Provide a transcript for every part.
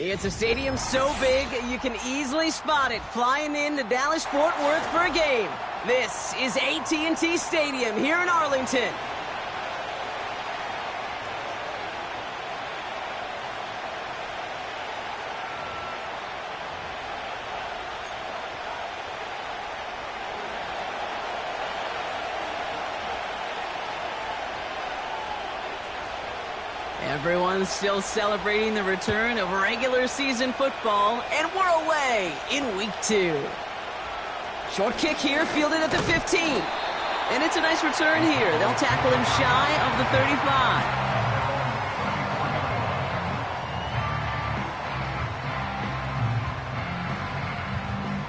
It's a stadium so big you can easily spot it flying into Dallas-Fort Worth for a game. This is AT&T Stadium here in Arlington. Everyone's still celebrating the return of regular season football, and we're away in week 2. Short kick here, fielded at the 15. And it's a nice return here. They'll tackle him shy of the 35.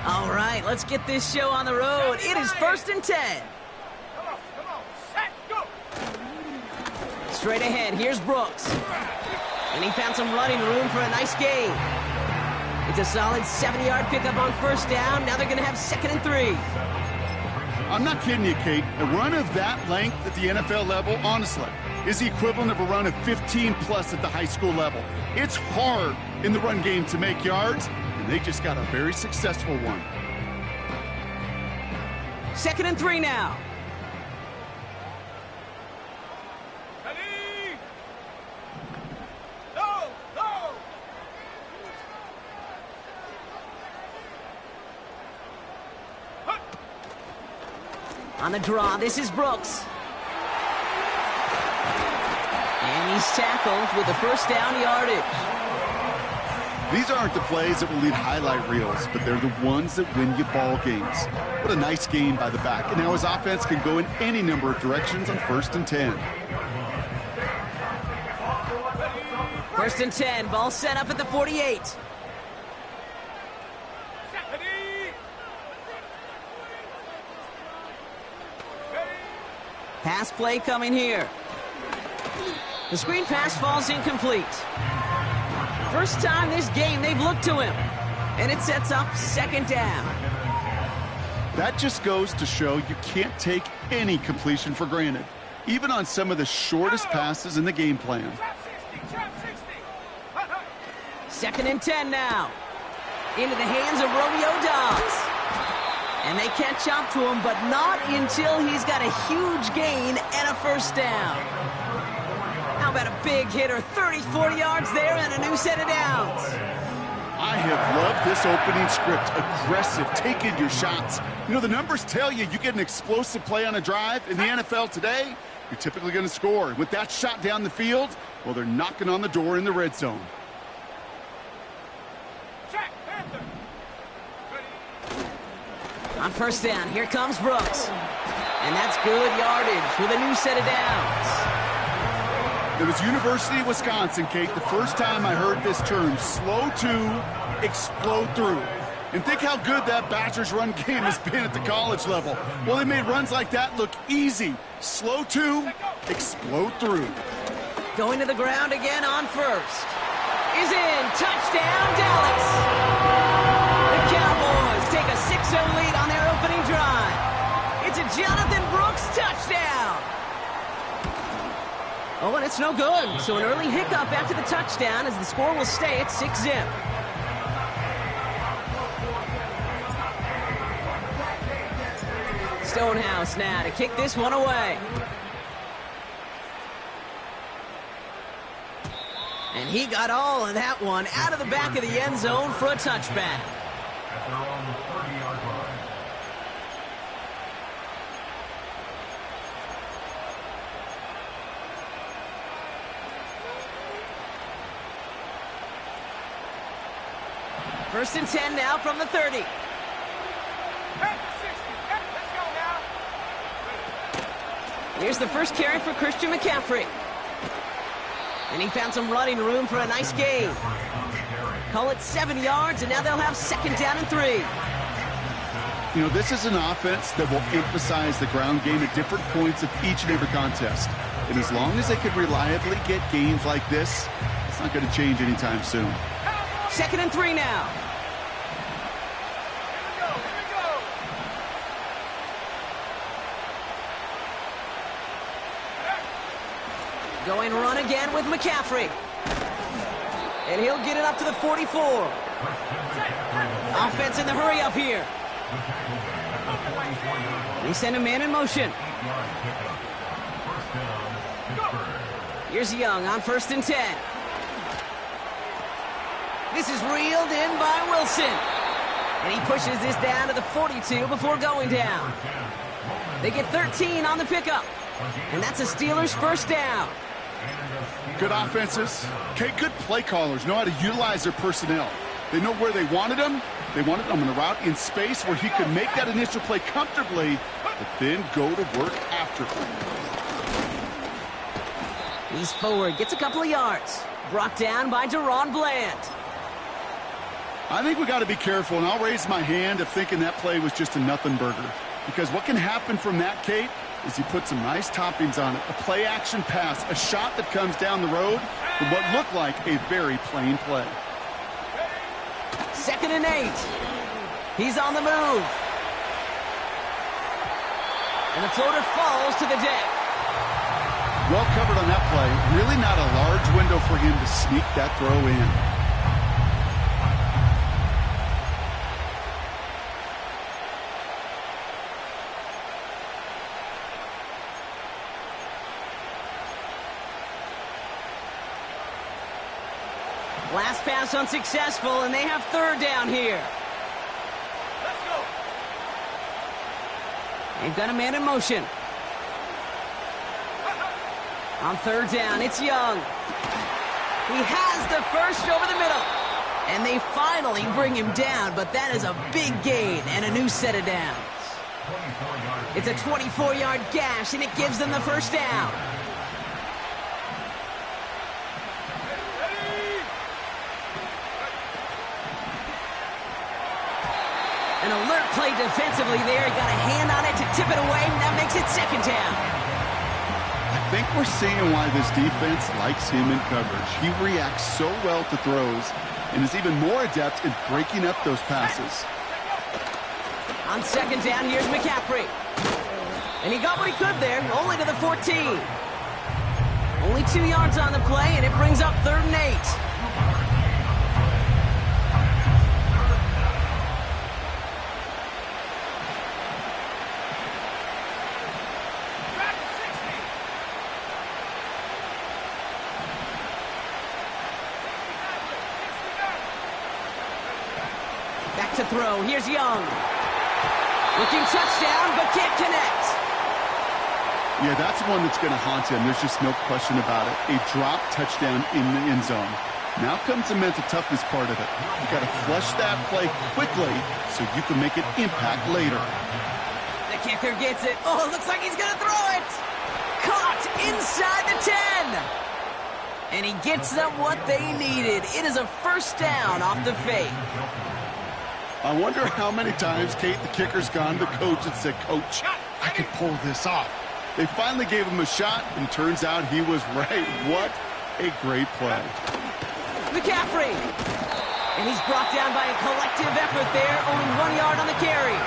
All right, let's get this show on the road. It is 1st and 10. Straight ahead, here's Brooks. And he found some running room for a nice gain. It's a solid 70-yard pickup on 1st down. Now they're going to have 2nd and 3. I'm not kidding you, Kate. A run of that length at the NFL level, honestly, is the equivalent of a run of 15-plus at the high school level. It's hard in the run game to make yards, and they just got a very successful one. 2nd and 3 now. On the draw, this is Brooks. And he's tackled with the 1st down yardage. These aren't the plays that will leave highlight reels, but they're the ones that win you ball games. What a nice game by the back. And now his offense can go in any number of directions on 1st and 10. 1st and 10, ball set up at the 48. Pass play coming here. The screen pass falls incomplete. First time this game they've looked to him. And it sets up 2nd down. That just goes to show you can't take any completion for granted, even on some of the shortest passes in the game plan. 2nd and 10 now. Into the hands of Romeo Dobbs. And they catch up to him, but not until he's got a huge gain and a 1st down. How about a big hitter, 30, 40 yards there and a new set of downs. I have loved this opening script. Aggressive, taking your shots. You know, the numbers tell you get an explosive play on a drive. In the NFL today, you're typically going to score. With that shot down the field, well, they're knocking on the door in the red zone. On 1st down, here comes Brooks. And that's good yardage with a new set of downs. It was University of Wisconsin, Kate, the first time I heard this term, slow to explode through. And think how good that Badgers run game has been at the college level. Well, they made runs like that look easy. Slow to explode through. Going to the ground again on 1st. Is in. Touchdown, Dallas. The Cowboys take a 6-0 lead on their opening drive. It's a Jonathan Brooks touchdown. Oh, and it's no good. So an early hiccup after the touchdown as the score will stay at 6-0. Stonehouse now to kick this one away. And he got all of that one out of the back of the end zone for a touchback. First and 10 now from the 30. Here's the first carry for Christian McCaffrey. And he found some running room for a nice gain. Call it 7 yards, and now they'll have 2nd down and 3. You know, this is an offense that will emphasize the ground game at different points of each and every contest. And as long as they can reliably get gains like this, it's not going to change anytime soon. 2nd and 3 now. Going run again with McCaffrey. And he'll get it up to the 44. Offense in the hurry up here. He sent a man in motion. Here's Young on 1st and 10. This is reeled in by Wilson. And he pushes this down to the 42 before going down. They get 13 on the pickup. And that's a Steelers first down. Good offenses. Okay, good play callers know how to utilize their personnel. They know where they wanted him. They wanted him on a route in space where he could make that initial play comfortably, but then go to work after. He's forward, gets a couple of yards. Brought down by Deron Bland. I think we got to be careful, and I'll raise my hand of thinking that play was just a nothing burger. Because what can happen from that, Kate, is you put some nice toppings on it. A play-action pass, a shot that comes down the road from what looked like a very plain play. 2nd and 8. He's on the move. And the floater falls to the deck. Well covered on that play. Really not a large window for him to sneak that throw in. Last pass unsuccessful, and they have 3rd down here. Let's go. They've got a man in motion. On 3rd down, it's Young. He has the first over the middle. And they finally bring him down, but that is a big gain and a new set of downs. It's a 24-yard gash, and it gives them the first down. An alert play defensively there. He got a hand on it to tip it away, and that makes it 2nd down. I think we're seeing why this defense likes him in coverage. He reacts so well to throws and is even more adept in breaking up those passes. On 2nd down, here's McCaffrey. And he got what he could there, only to the 14. Only 2 yards on the play, and it brings up 3rd and 8. To throw. Here's Young. Looking touchdown, but can't connect. Yeah, that's one that's going to haunt him. There's just no question about it. A drop touchdown in the end zone. Now comes the mental toughness part of it. You got to flush that play quickly so you can make an impact later. The kicker gets it. Oh, it looks like he's going to throw it. Caught inside the 10. And he gets them what they needed. It is a first down off the fake. I wonder how many times, Kate, the kicker's gone to the coach and said, "Coach, I could pull this off." They finally gave him a shot, and turns out he was right. What a great play. McCaffrey. And he's brought down by a collective effort there. Only 1 yard on the carry.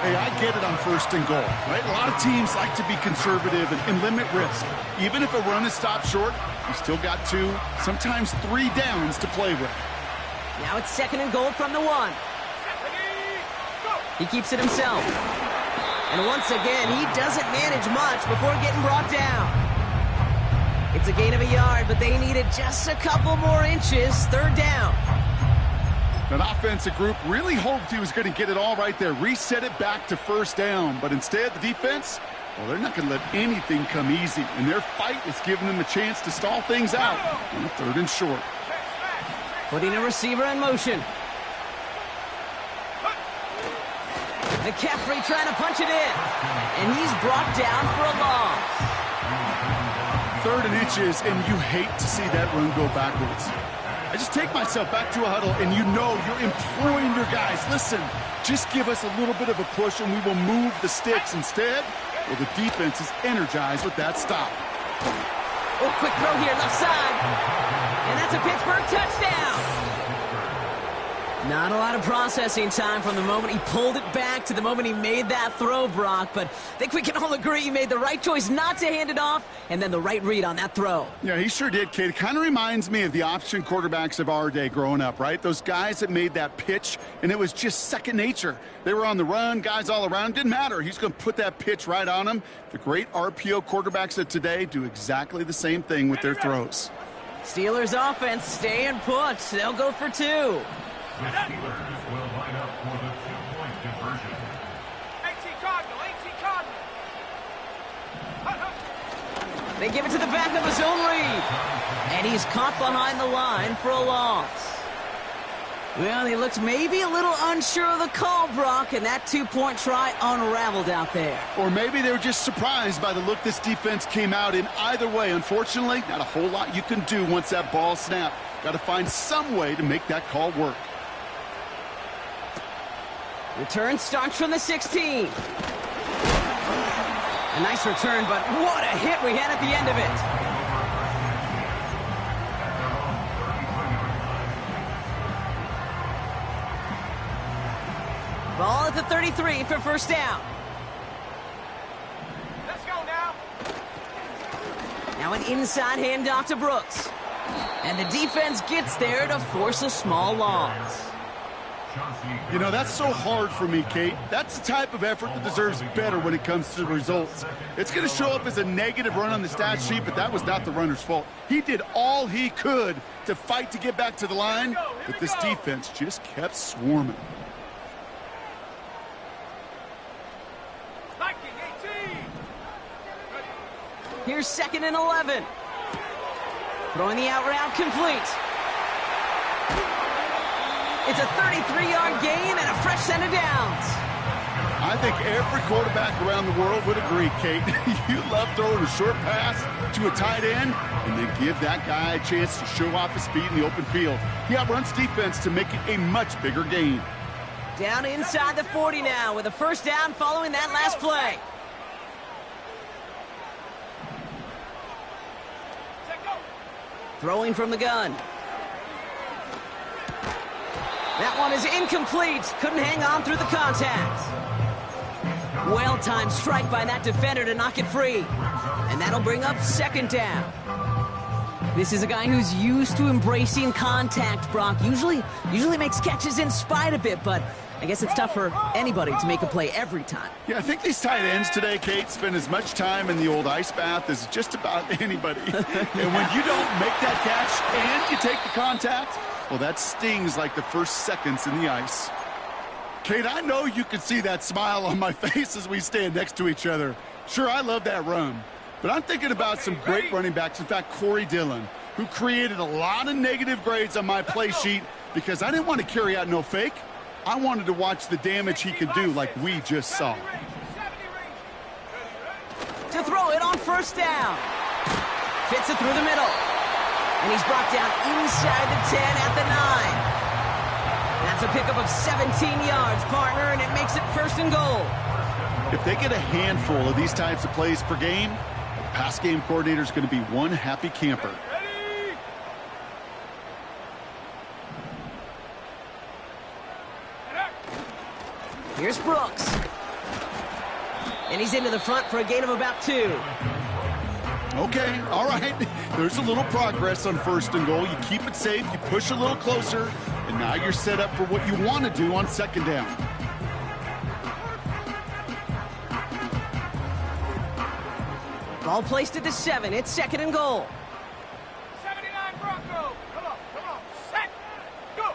Hey, I get it on 1st and goal, right? A lot of teams like to be conservative and limit risk. Even if a run is stopped short, you still got 2, sometimes 3 downs to play with. Now it's 2nd and goal from the 1. He keeps it himself. And once again, he doesn't manage much before getting brought down. It's a gain of a yard, but they needed just a couple more inches. 3rd down. That offensive group really hoped he was going to get it all right there, reset it back to 1st down. But instead, the defense, well, they're not going to let anything come easy. And their fight is giving them a chance to stall things out on 3rd and short. Putting a receiver in motion. McCaffrey trying to punch it in. And he's brought down for a loss. 3rd and inches, and you hate to see that run go backwards. I just take myself back to a huddle, and you know you're imploring your guys, listen, just give us a little bit of a push, and we will move the sticks. Instead, well, the defense is energized with that stop. Oh, quick throw here, left side. And that's a Pittsburgh touchdown. Not a lot of processing time from the moment he pulled it back to the moment he made that throw, Brock. But I think we can all agree he made the right choice not to hand it off, and then the right read on that throw. Yeah, he sure did, Kate. It kind of reminds me of the option quarterbacks of our day growing up, right? Those guys that made that pitch, and it was just second nature. They were on the run, guys all around. Didn't matter. He's going to put that pitch right on them. The great RPO quarterbacks of today do exactly the same thing with their throws. Steelers offense staying put. They'll go for two. The Steelers will line up for the two-point conversion. 18 Cardinal, 18 Cardinal. They give it to the back of his own read. And he's caught behind the line for a loss. Well, he looked maybe a little unsure of the call, Brock, and that two-point try unraveled out there. Or maybe they were just surprised by the look this defense came out in. Either way, unfortunately, not a whole lot you can do once that ball snapped. Got to find some way to make that call work. Return starts from the 16. A nice return, but what a hit we had at the end of it. Ball at the 33 for first down. Let's go now. Now an inside handoff to Brooks. And the defense gets there to force a small loss. You know, that's so hard for me, Kate. That's the type of effort that deserves better when it comes to the results. It's going to show up as a negative run on the stat sheet, but that was not the runner's fault. He did all he could to fight to get back to the line, but this defense just kept swarming. Viking 18. Here's 2nd and 11. Throwing the out route complete. It's a 33-yard gain and a fresh set of downs. I think every quarterback around the world would agree, Kate. You love throwing a short pass to a tight end and then give that guy a chance to show off his speed in the open field. He outruns defense to make it a much bigger gain. Down inside the 40 now with a first down following that last play. Throwing from the gun. That one is incomplete. Couldn't hang on through the contact. Well-timed strike by that defender to knock it free. And that'll bring up 2nd down. This is a guy who's used to embracing contact, Brock. Usually makes catches in spite of it, but I guess it's tough for anybody to make a play every time. Yeah, I think these tight ends today, Kate, spend as much time in the old ice bath as just about anybody. And when you don't make that catch and you take the contact, well, that stings like the first seconds in the ice. Kate, I know you can see that smile on my face as we stand next to each other. Sure, I love that run. But I'm thinking about some great running backs. In fact, Corey Dillon, who created a lot of negative grades on my play sheet because I didn't want to carry out no fake. I wanted to watch the damage he could do like we just saw. To throw it on first down. Fits it through the middle. And he's brought down inside the 10 at the 9. That's a pickup of 17 yards, partner, and it makes it 1st and goal. If they get a handful of these types of plays per game, the pass game coordinator is going to be one happy camper. Here's Brooks. And he's into the front for a gain of about 2. Okay, all right. There's a little progress on 1st and goal. You keep it safe, you push a little closer, and now you're set up for what you want to do on 2nd down. Ball placed at the 7. It's 2nd and goal. 79 Bronco. Come on, set, go.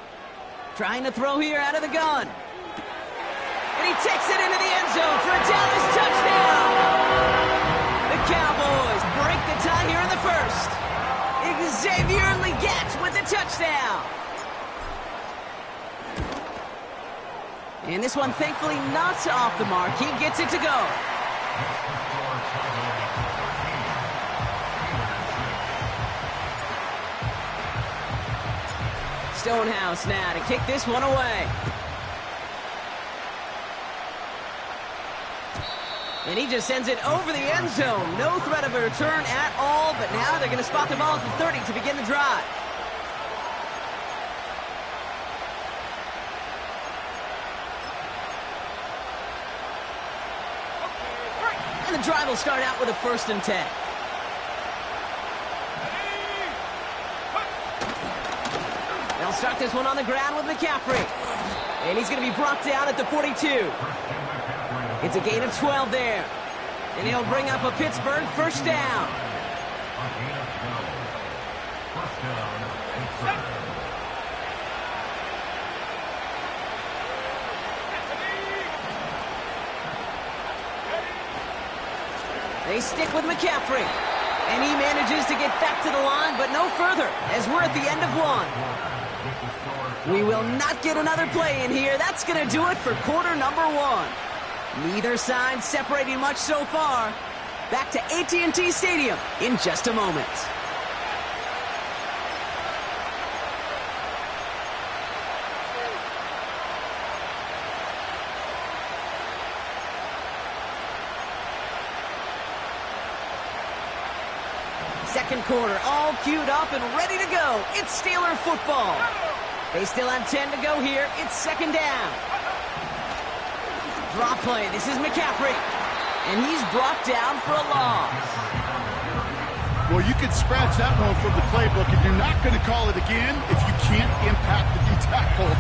Trying to throw here out of the gun. And he takes it into the end zone for a Dallas touchdown. The Cowboys break the tie here in the 1st. Xavier Legette with the touchdown. And this one thankfully not off the mark. He gets it to go. Stonehouse now to kick this one away. And he just sends it over the end zone. No threat of a return at all, but now they're going to spot the ball at the 30 to begin the drive. And the drive will start out with a 1st and 10. They'll start this one on the ground with McCaffrey. And he's going to be brought down at the 42. It's a gain of 12 there. And he'll bring up a Pittsburgh 1st down. They stick with McCaffrey. And he manages to get back to the line, but no further, as we're at the end of 1. We will not get another play in here. That's going to do it for quarter number 1. Neither side separating much so far. Back to AT&T Stadium in just a moment. Second quarter, all queued up and ready to go. It's Steeler football. They still have 10 to go here. It's 2nd down. Draw play. This is McCaffrey. And he's brought down for a loss. Well, you can scratch that one from the playbook, and you're not going to call it again if you can't impact the D-tackle.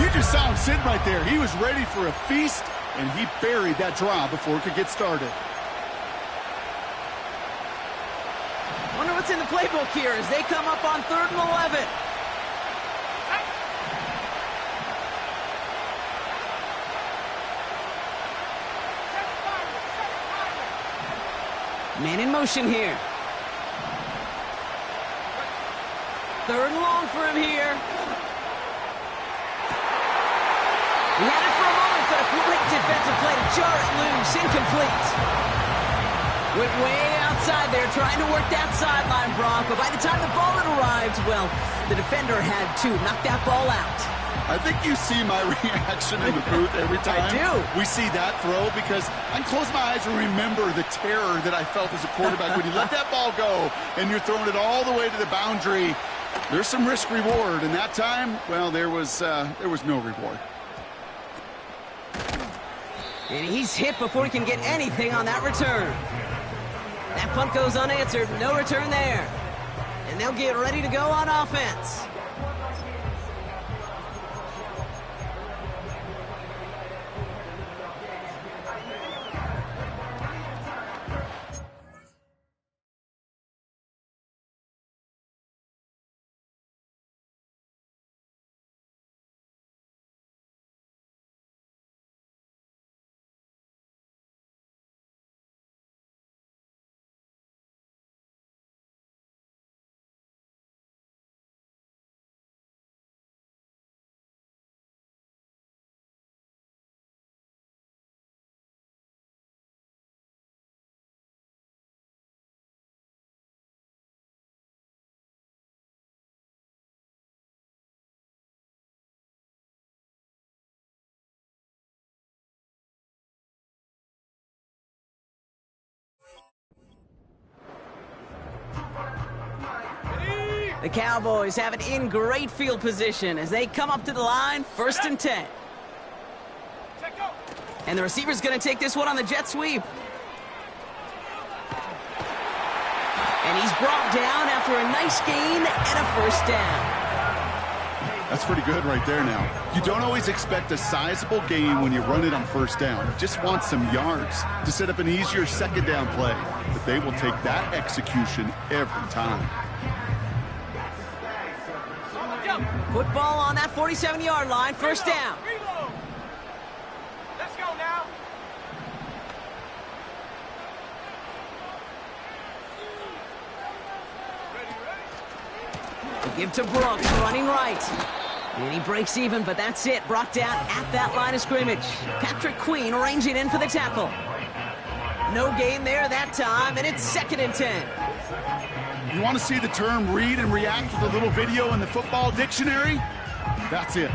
You just saw him sitting right there. He was ready for a feast, and he buried that draw before it could get started. Wonder what's in the playbook here as they come up on 3rd and 11. Man in motion here. 3rd and long for him here. He had it for a moment, but a great defensive play to jar it loose. Incomplete. Went way outside there, trying to work that sideline, Brock. But by the time the ball had arrived, well, the defender had to knock that ball out. I think you see my reaction in the booth every time I do. We see that throw, because I can close my eyes and remember the terror that I felt as a quarterback when you let that ball go and you're throwing it all the way to the boundary. There's some risk reward, and that time, well, there was no reward. And he's hit before he can get anything on that return. That punt goes unanswered. No return there. And they'll get ready to go on offense. The Cowboys have it in great field position as they come up to the line, 1st and 10. And the receiver's going to take this one on the jet sweep. And he's brought down after a nice gain and a 1st down. That's pretty good right there now. You don't always expect a sizable gain when you run it on 1st down. You just want some yards to set up an easier 2nd down play. But they will take that execution every time. Football on that 47-yard line, 1st down. Reload. Let's go now. They give to Brooks, running right. And he breaks even, but that's it. Brought down at that line of scrimmage. Patrick Queen arranging in for the tackle. No gain there that time, and it's 2nd and 10. You want to see the term read and react with a little video in the football dictionary? That's it.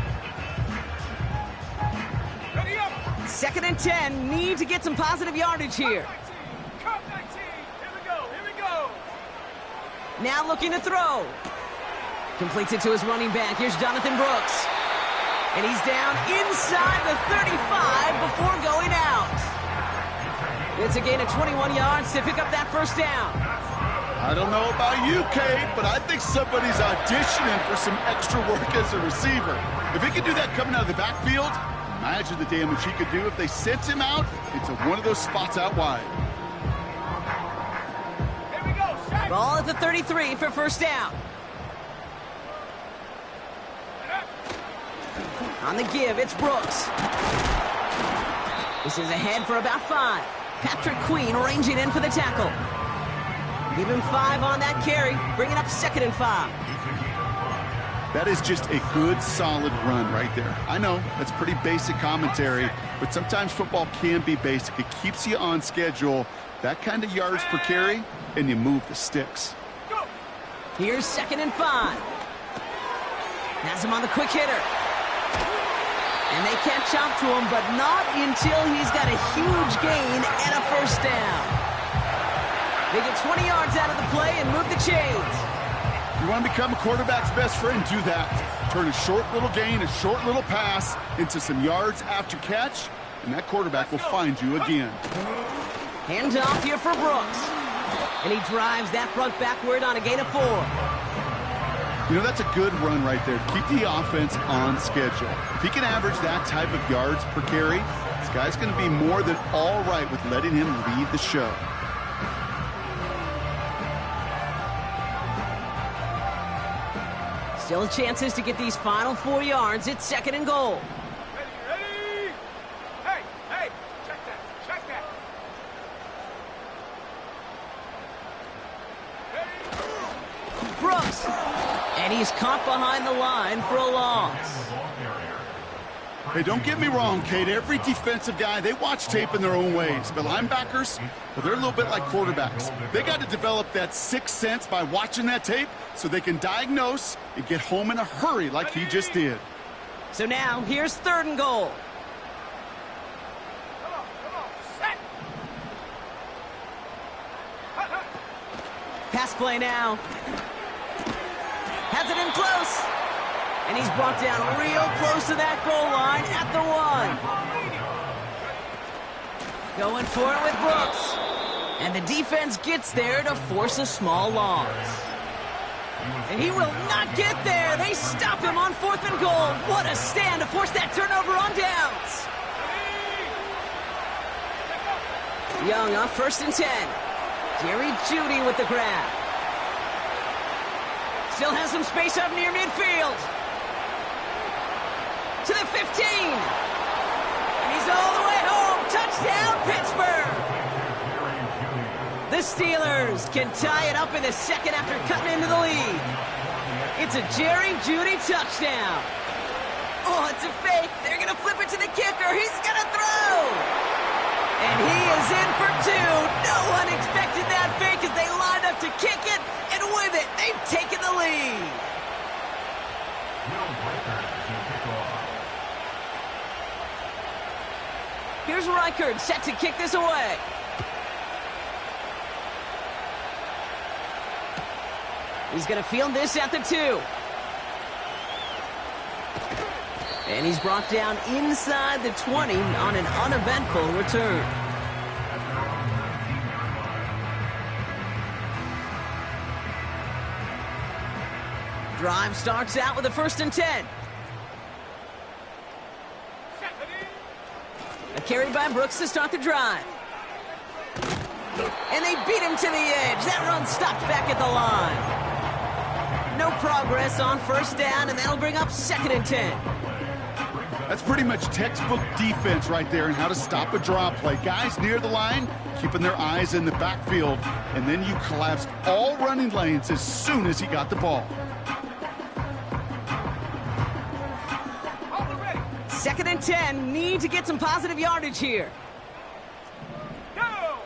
2nd and 10. Need to get some positive yardage here. Cut 19. Here we go. Here we go. Now looking to throw. Completes it to his running back. Here's Jonathan Brooks. And he's down inside the 35 before going out. It's a gain of 21 yards to pick up that first down. I don't know about you, Kate, but I think somebody's auditioning for some extra work as a receiver. If he could do that coming out of the backfield, imagine the damage he could do if they sent him out into one of those spots out wide. Here we go, Shaq. Ball at the 33 for first down. On the give, it's Brooks. This is ahead for about 5. Patrick Queen ranging in for the tackle. Give him 5 on that carry, bringing up 2nd and 5. That is just a good, solid run right there. I know, that's pretty basic commentary, but sometimes football can be basic. It keeps you on schedule, that kind of yards per carry, and you move the sticks. Here's 2nd and 5. Has him on the quick hitter. And they can't chop to him, but not until he's got a huge gain and a first down. They get 20 yards out of the play and move the chains. You want to become a quarterback's best friend, do that. Turn a short little gain, a short little pass into some yards after catch, and that quarterback will find you again. Hands off here for Brooks. And he drives that front backward on a gain of 4. You know, that's a good run right there. Keep the offense on schedule. If he can average that type of yards per carry, this guy's going to be more than all right with letting him lead the show. Still chances to get these final 4 yards. It's 2nd and goal. Ready? Hey, hey, check that, check that. Ready? Brooks. And he's caught behind the line for a loss. Hey, don't get me wrong, Kate. Every defensive guy, they watch tape in their own ways. But linebackers, well, they're a little bit like quarterbacks. They got to develop that sixth sense by watching that tape so they can diagnose and get home in a hurry like he just did. So now, here's 3rd and goal. Come on, set. Pass play now. Has it in close. And he's brought down real close to that goal line at the 1. Going for it with Brooks. And the defense gets there to force a small loss. And he will not get there. They stop him on 4th and goal. What a stand to force that turnover on downs. Young on 1st and 10. Jerry Jeudy with the grab. Still has some space up near midfield. To the 15. And he's all the way home. Touchdown, Pittsburgh. The Steelers can tie it up in the 2nd after cutting into the lead. It's a Jerry Jeudy touchdown. Oh, it's a fake. They're going to flip it to the kicker. He's going to throw. And he is in for 2. No one expected that fake as they lined up to kick it. And with it, they've taken the lead. Here's Reichard set to kick this away. He's going to field this at the 2. And he's brought down inside the 20 on an uneventful return. Drive starts out with a 1st and 10. A carry by Brooks to start the drive. And they beat him to the edge. That run stopped back at the line. No progress on 1st down, and that'll bring up 2nd and 10. That's pretty much textbook defense right there and how to stop a draw play. Guys near the line, keeping their eyes in the backfield, and then you collapsed all running lanes as soon as he got the ball. 2nd and 10, need to get some positive yardage here. Go!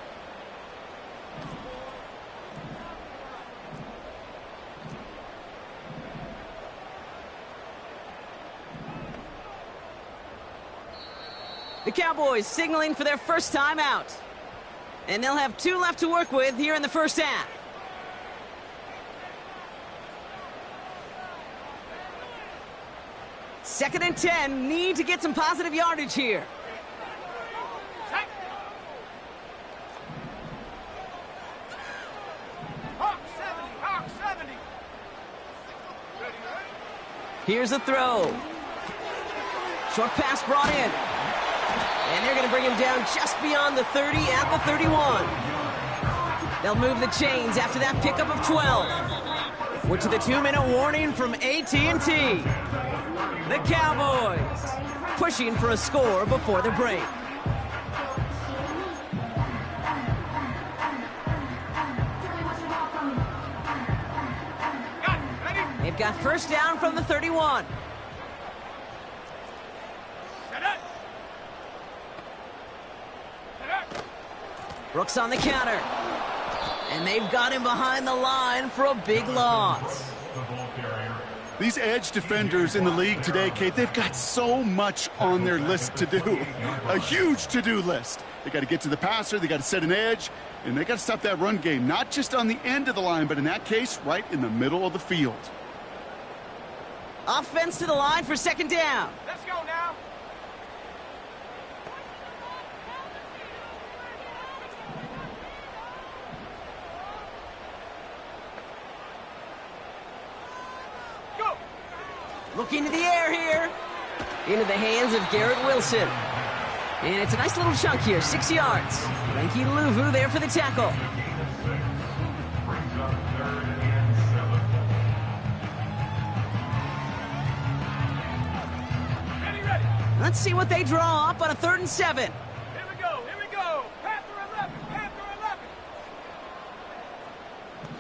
The Cowboys signaling for their first time out. And they'll have 2 left to work with here in the 1st half. Second and 10, need to get some positive yardage here. Here's a throw. Short pass brought in. And they're going to bring him down just beyond the 30 at the 31. They'll move the chains after that pickup of 12. We're to the 2-minute warning from AT&T. The Cowboys pushing for a score before the break. They've got first down from the 31. Brooks on the counter. And they've got him behind the line for a big loss. These edge defenders in the league today, Kate, they've got so much on their list to do. A huge to-do list. They got to get to the passer, they got to set an edge, and they got to stop that run game, not just on the end of the line, but in that case, right in the middle of the field. Offense to the line for second down. Let's go now. Go. Looking to the air here. Into the hands of Garrett Wilson. And it's a nice little chunk here, 6 yards. Frankie Luvu there for the tackle. Let's see what they draw up on a 3rd and 7. Here we go, here we go. Panther 11, Panther 11.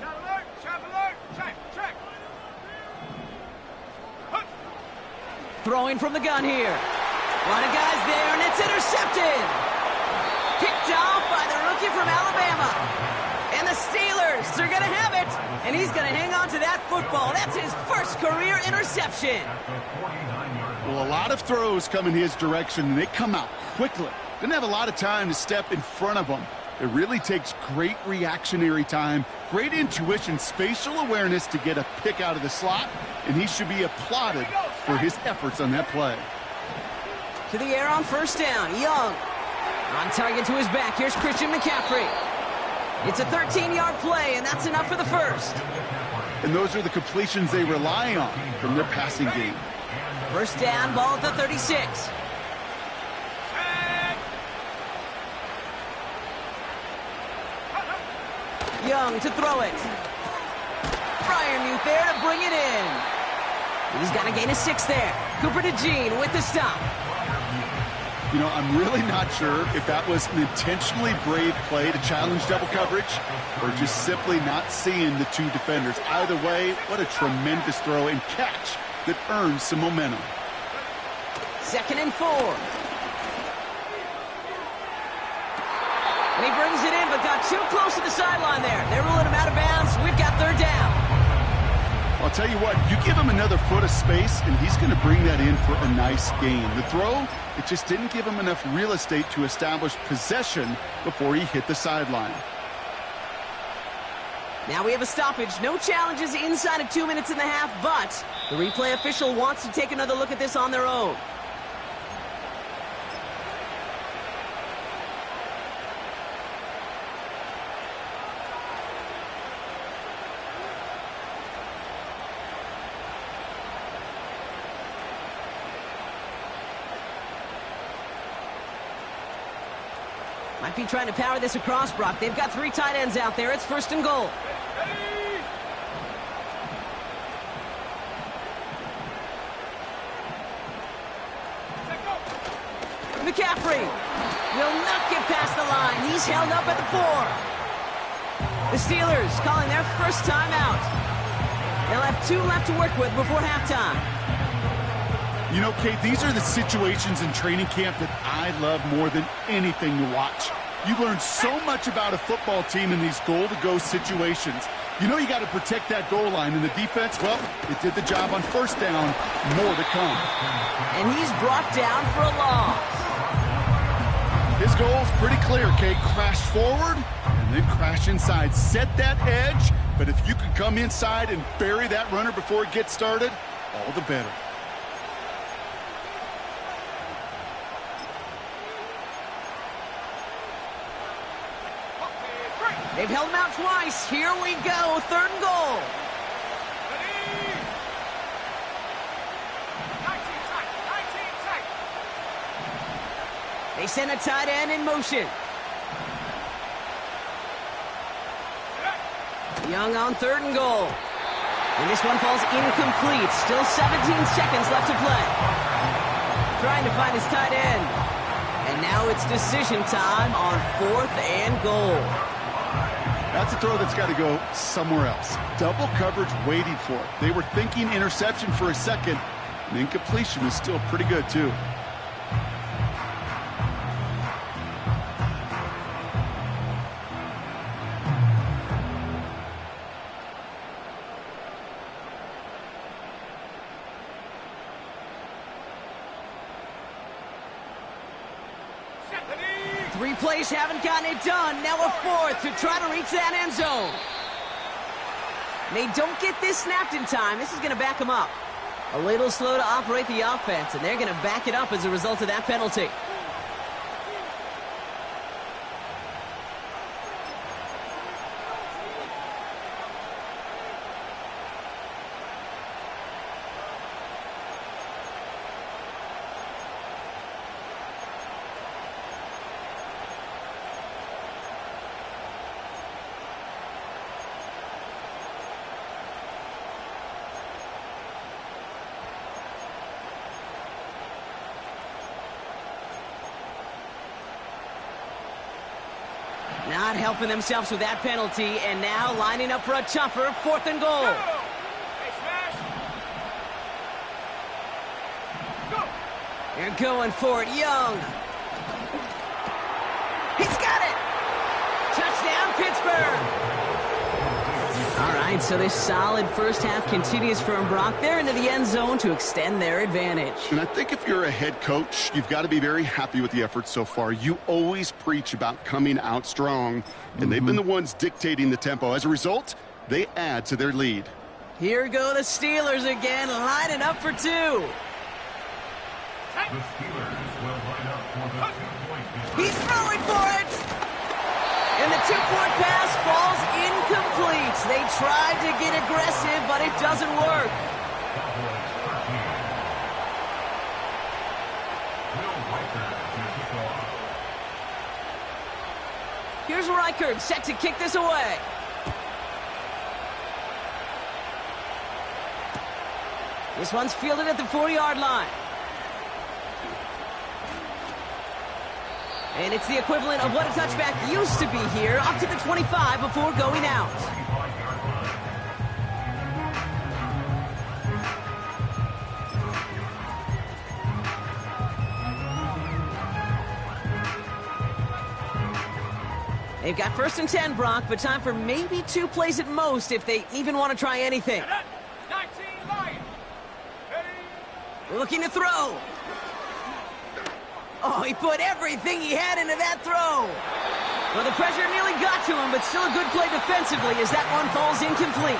Shot alert, check. Hunt. Throwing from the gun here. A lot of guys there, and it's intercepted. Kicked off by the rookie from Alabama. And the Steelers are going to have it. And he's going to hang on to that football. That's his first career interception. Well, a lot of throws come in his direction, and they come out quickly. Didn't have a lot of time to step in front of them. It really takes great reactionary time, great intuition, spatial awareness to get a pick out of the slot, and he should be applauded for his efforts on that play. To the air on first down. Young on target to his back. Here's Christian McCaffrey. It's a 13-yard play, and that's enough for the first. And those are the completions they rely on from their passing game. First down, ball at the 36. Young to throw it. Freiermuth there to bring it in. He's got to gain a 6 there. Cooper DeJean with the stop. You know, I'm really not sure if that was an intentionally brave play to challenge double coverage or just simply not seeing the two defenders. Either way, what a tremendous throw and catch that earns some momentum. 2nd and 4. And he brings it in, but got too close to the sideline there. They're ruling him out of bounds. We've got 3rd down. I'll tell you what, you give him another foot of space, and he's going to bring that in for a nice gain. The throw, it just didn't give him enough real estate to establish possession before he hit the sideline. Now we have a stoppage. No challenges inside of 2 minutes and a half, but the replay official wants to take another look at this on their own. Might be trying to power this across, Brock. They've got 3 tight ends out there. It's 1st and goal. McCaffrey will not get past the line. He's held up at the 4. The Steelers calling their first timeout. They'll have 2 left to work with before halftime. You know, Kate, these are the situations in training camp that I love more than anything to watch. You learn so much about a football team in these goal-to-go situations. You know you got to protect that goal line, and the defense, well, it did the job on first down. More to come. And he's brought down for a loss. His goal's pretty clear, Kate. Crash forward and then crash inside. Set that edge, but if you can come inside and bury that runner before it gets started, all the better. They've held him out twice. Here we go. 3rd and goal. They send a tight end in motion. Young on 3rd and goal. And this one falls incomplete. Still 17 seconds left to play. Trying to find his tight end. And now it's decision time on 4th and goal. That's a throw that's got to go somewhere else. Double coverage waiting for it. They were thinking interception for a second. And incompletion is still pretty good, too. Three plays haven't gotten it done. Now a 4th to try to reach that end zone. They don't get this snapped in time. This is going to back them up. A little slow to operate the offense, and they're going to back it up as a result of that penalty. Not helping themselves with that penalty, and now lining up for a tougher 4th and goal. Hey, smash! Go! They're going for it, Young. He's got it! Touchdown, Pittsburgh! All right, so this solid first half continues from Brock. They're into the end zone to extend their advantage. And I think if you're a head coach, you've got to be very happy with the effort so far. You always preach about coming out strong, and they've been the ones dictating the tempo. As a result, they add to their lead. Here go the Steelers again, lining up for 2. The Steelers will line up for the 2-point game. He's throwing for it! And the 2-point pass falls incomplete. They tried to get aggressive, but it doesn't work. Cowboys 13. Will Riker to kick off. Here's Reichard, set to kick this away. This one's fielded at the 40-yard line. And it's the equivalent of what a touchback used to be here, up to the 25 before going out. They've got 1st and 10, Brock, but time for maybe 2 plays at most if they even want to try anything. 19 Lions. Ready? Looking to throw. Oh, he put everything he had into that throw. Well, the pressure nearly got to him, but still a good play defensively as that one falls incomplete.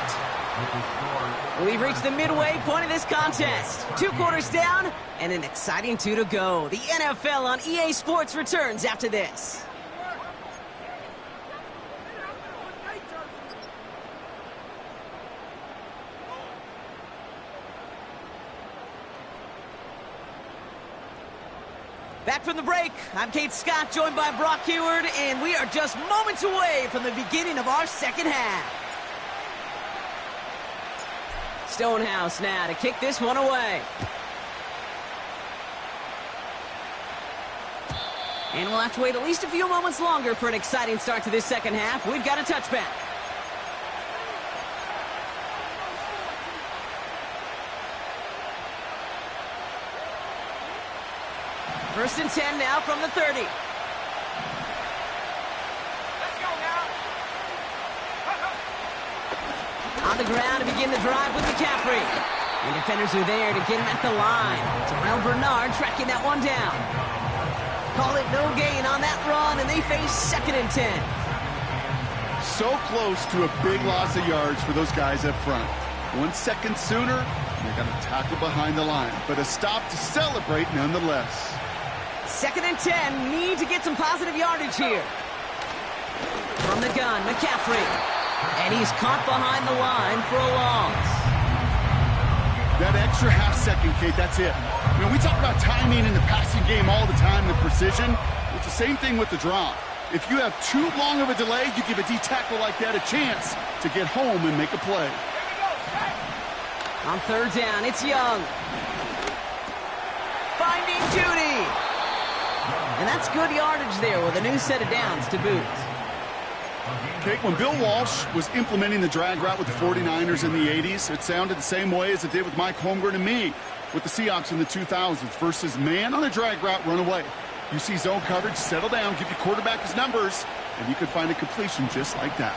We've reached the midway point of this contest. 2 quarters down and an exciting 2 to go. The NFL on EA Sports returns after this. Back from the break, I'm Kate Scott, joined by Brock Huard, and we are just moments away from the beginning of our second half. Stonehouse now to kick this one away. And we'll have to wait at least a few moments longer for an exciting start to this second half. We've got a touchback. First and 10 now from the 30. Let's go now. On the ground to begin the drive with McCaffrey. And defenders are there to get him at the line. Terrell Bernard tracking that one down. Call it no gain on that run, and they face 2nd and 10. So close to a big loss of yards for those guys up front. 1 second sooner, they're going to tackle behind the line. But a stop to celebrate nonetheless. 2nd and 10, need to get some positive yardage here. From the gun, McCaffrey. And he's caught behind the line for a loss. That extra half second, Kate, that's it. You know, we talk about timing in the passing game all the time, the precision. it's the same thing with the drop. If you have too long of a delay, you give a D-tackle like that a chance to get home and make a play. On third down, it's Young. Finding Judy. And that's good yardage there with a new set of downs to boot. Okay, when Bill Walsh was implementing the drag route with the 49ers in the 80s, it sounded the same way as it did with Mike Holmgren and me with the Seahawks in the 2000s versus man on a drag route, run away. You see zone coverage, settle down, give your quarterback his numbers, and you can find a completion just like that.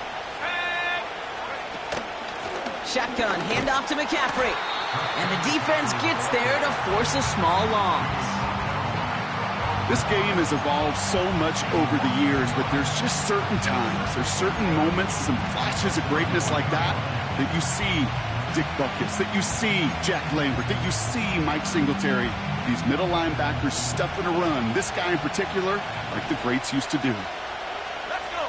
Shotgun, handoff to McCaffrey. And the defense gets there to force a small loss. This game has evolved so much over the years, but there's just certain times, there's certain moments, some flashes of greatness like that you see Dick Butkus, that you see Jack Lambert, that you see Mike Singletary. These middle linebackers stuffing a run. This guy in particular, like the greats used to do. Let's go.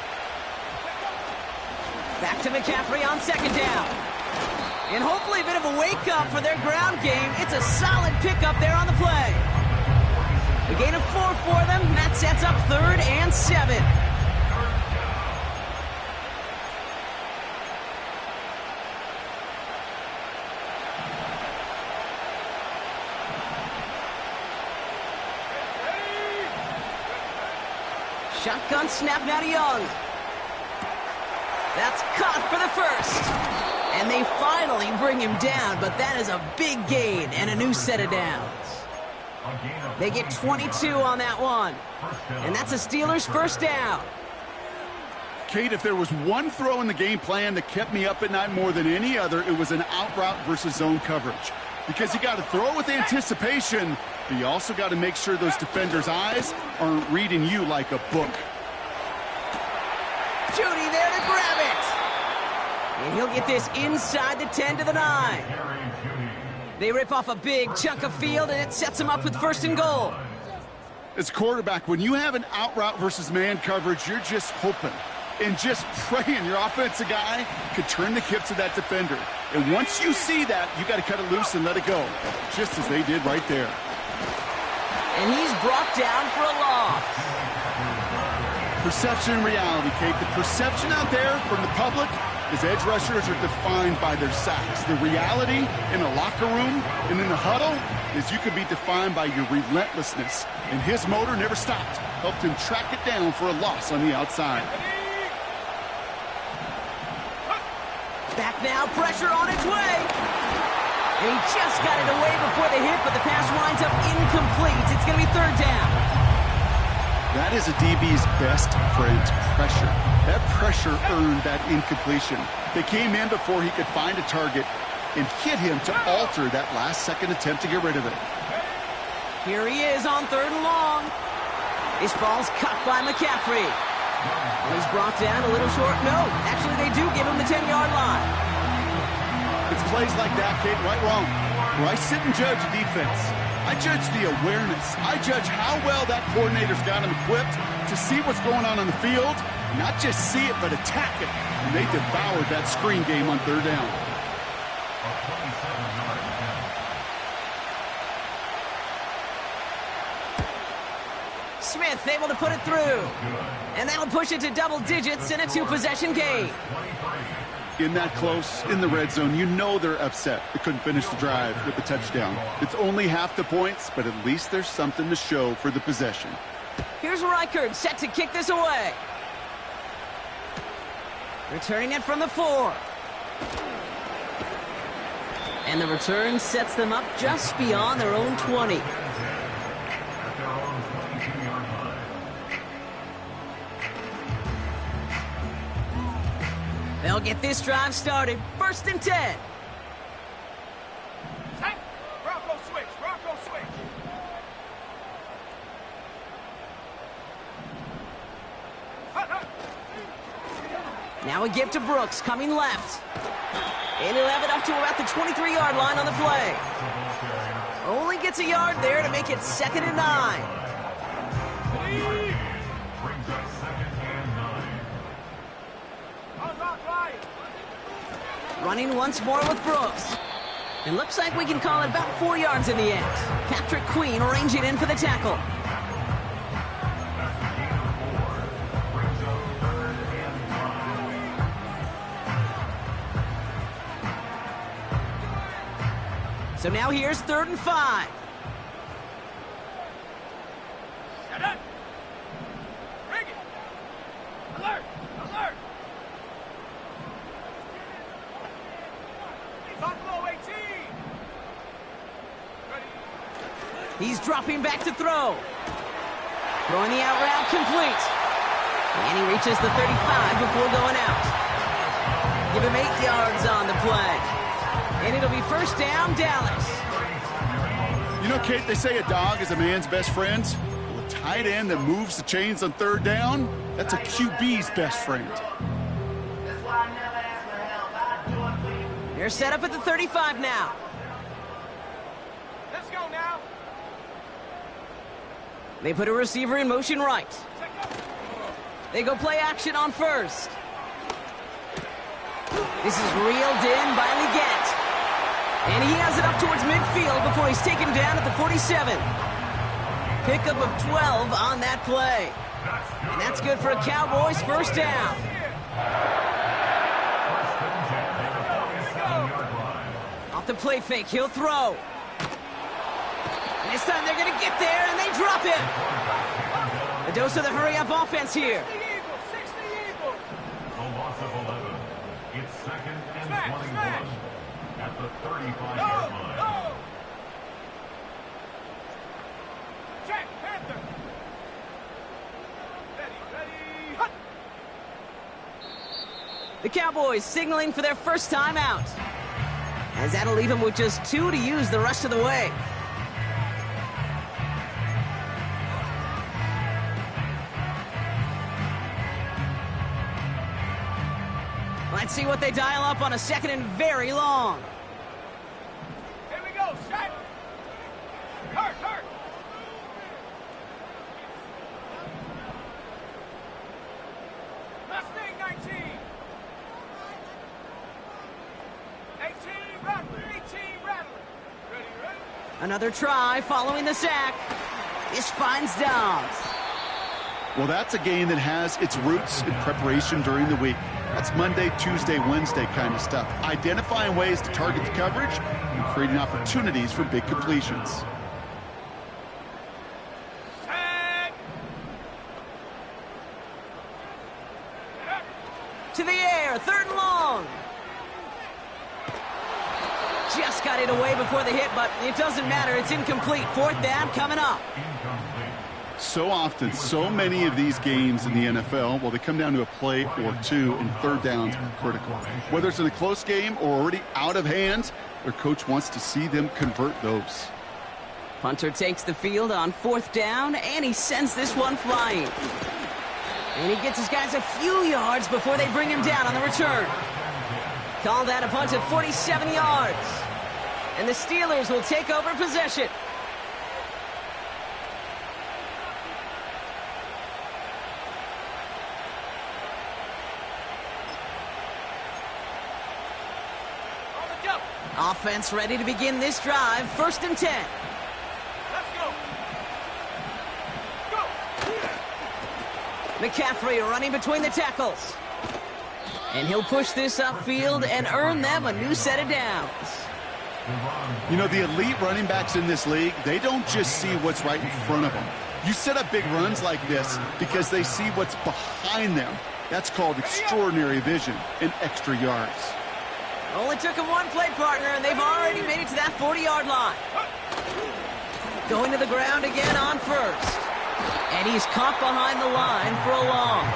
Back to McCaffrey on second down. And hopefully a bit of a wake-up for their ground game. It's a solid pickup there on the play. A gain of 4 for them. That sets up 3rd and 7. Shotgun snap now to Young. That's caught for the first. And they finally bring him down, but that is a big gain and a new set of downs. They get 22 on that one. And that's a Steelers first down. Kate, if there was one throw in the game plan that kept me up at night more than any other, it was an out route versus zone coverage. Because you got to throw with anticipation, but you also got to make sure those defenders' eyes aren't reading you like a book. Judy there to grab it. And he'll get this inside the 10 to the 9. They rip off a big chunk of field, and it sets them up with 1st and goal. As a quarterback, when you have an out route versus man coverage, you're just hoping and just praying your offensive guy could turn the hips of that defender. And once you see that, you got to cut it loose and let it go, just as they did right there. And he's brought down for a loss. Perception and reality, Kate. The perception out there from the public is edge rushers are defined by their sacks. The reality in a locker room and in the huddle is you can be defined by your relentlessness. And his motor never stopped. Helped him track it down for a loss on the outside. Back now, pressure on its way. And he just got it away before the hit, but the pass winds up incomplete. It's going to be 3rd down. That is a DB's best friend, pressure. That pressure earned that incompletion. They came in before he could find a target and hit him to alter that last-second attempt to get rid of it. Here he is on 3rd and long. This ball's caught by McCaffrey. And he's brought down a little short. No, actually they do give him the 10-yard line. It's plays like that, Kate, right wrong. Where I sit and judge defense. I judge the awareness. I judge how well that coordinator's got him equipped to see what's going on the field. Not just see it, but attack it. And they devoured that screen game on 3rd down. Smith able to put it through. And that'll push it to double digits in a 2-possession game. In that close, in the red zone, you know they're upset. They couldn't finish the drive with the touchdown. It's only half the points, but at least there's something to show for the possession. Here's Reichard set to kick this away. Returning it from the 4. And the return sets them up just beyond their own 20. They'll get this drive started. 1st and 10. Bronco switch. Bronco switch. Now a give to Brooks, coming left. And he'll have it up to about the 23-yard line on the play. Only gets a yard there to make it 2nd and 9. Running once more with Brooks. It looks like we can call it about 4 yards in the end. Patrick Queen arranging in for the tackle. So now here's 3rd and 5. Set up. Bring it. Alert. Alert. Buffalo 18. Ready. He's dropping back to throw. Throwing the out route complete. And he reaches the 35 before going out. Give him 8 yards on the play. And it'll be 1st down, Dallas. You know, Kate, they say a dog is a man's best friend. Well, a tight end that moves the chains on 3rd down, that's a QB's best friend. They're set up at the 35 now. Let's go now. They put a receiver in motion right. They go play action on 1st. This is reeled in by Leggett. And he has it up towards midfield before he's taken down at the 47. Pickup of 12 on that play. And that's good for a Cowboys 1st down. Off the play fake, he'll throw. And this time they're going to get there, and they drop it. A dose of the hurry-up offense here. A loss of 11. It's 2nd and 21 at the 35-yard line. Go. Check, Panther. Ready. Hut. The Cowboys signaling for their 1st time out. As that'll leave them with just 2 to use the rest of the way. Let's see what they dial up on a 2nd and very long. Here we go. Set. Hurt. Mustang 19. 18 Rattler. Ready. Another try following the sack. This finds Dobbs. Well, that's a game that has its roots in preparation during the week. That's Monday, Tuesday, Wednesday kind of stuff. Identifying ways to target the coverage and creating opportunities for big completions. Set. To the air, 3rd and long. Just got it away before the hit, but it doesn't matter. It's incomplete. 4th down coming up. So often, so many of these games in the NFL, well, they come down to a play or 2, and 3rd downs are critical. Whether it's in a close game or already out of hand, their coach wants to see them convert those. Punter takes the field on 4th down, and he sends this one flying. And he gets his guys a few yards before they bring him down on the return. Called out a punt of 47 yards. And the Steelers will take over possession. Offense ready to begin this drive. 1st and 10. Let's go. McCaffrey running between the tackles. And he'll push this upfield and earn them a new set of downs. You know, the elite running backs in this league, they don't just see what's right in front of them. You set up big runs like this because they see what's behind them. That's called extraordinary vision and extra yards. Only took him one play partner, and they've already made it to that 40-yard line. Going to the ground again on 1st. And he's caught behind the line for a loss.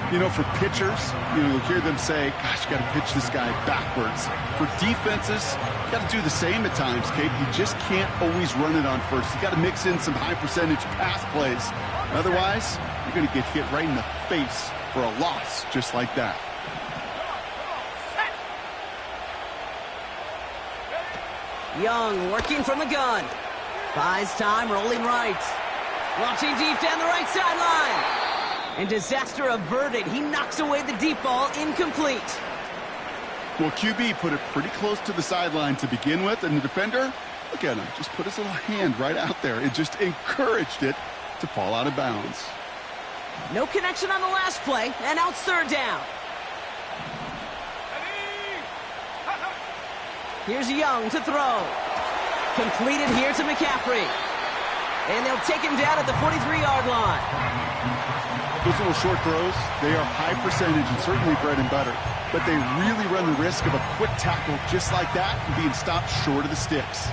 You know, for pitchers, you'll hear them say, gosh, you got to pitch this guy backwards. For defenses, you got to do the same at times, Kate. You just can't always run it on 1st. You got to mix in some high-percentage pass plays. Otherwise, you're going to get hit right in the face for a loss just like that. Young working from the gun. Buys time, rolling right. Launching deep down the right sideline. And disaster averted. He knocks away the deep ball, incomplete. Well, QB put it pretty close to the sideline to begin with, and the defender, look at him, just put his little hand right out there. It just encouraged it to fall out of bounds. No connection on the last play, and now it's 3rd down. Here's Young to throw. Completed here to McCaffrey. And they'll take him down at the 43-yard line. Those little short throws, they are high percentage and certainly bread and butter. But they really run the risk of a quick tackle just like that and being stopped short of the sticks.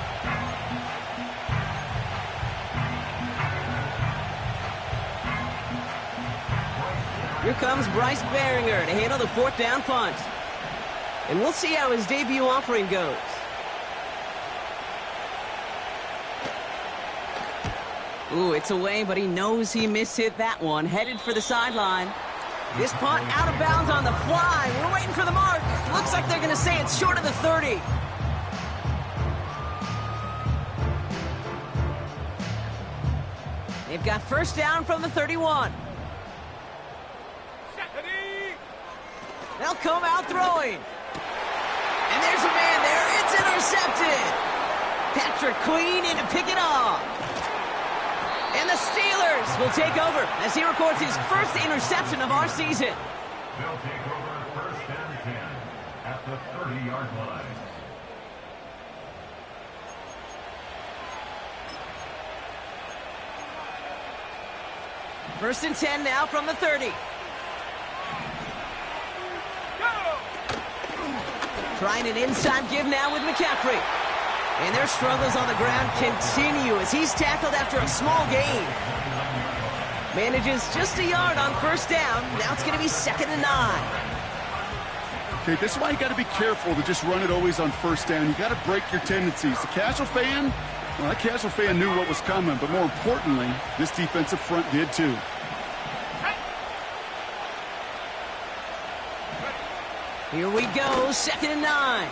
Here comes Bryce Baringer to handle the 4th down punt. And we'll see how his debut offering goes. Ooh, it's away, but he knows he mishit that one. Headed for the sideline. This punt out of bounds on the fly. We're waiting for the mark. Looks like they're going to say it's short of the 30. They've got 1st down from the 31. They'll come out throwing. And there's a man there. It's intercepted. Patrick Queen in to pick it off. And the Steelers will take over as he records his 1st interception of our season. They'll take over 1st and 10 at the 30-yard line. First and 10 now from the 30. Trying an inside give now with McCaffrey. And their struggles on the ground continue as he's tackled after a small gain. Manages just a yard on 1st down. Now it's going to be 2nd and 9. Okay, this is why you got to be careful to just run it always on 1st down. You got to break your tendencies. The casual fan, well, that casual fan knew what was coming, but more importantly, this defensive front did too. Here we go, 2nd and 9.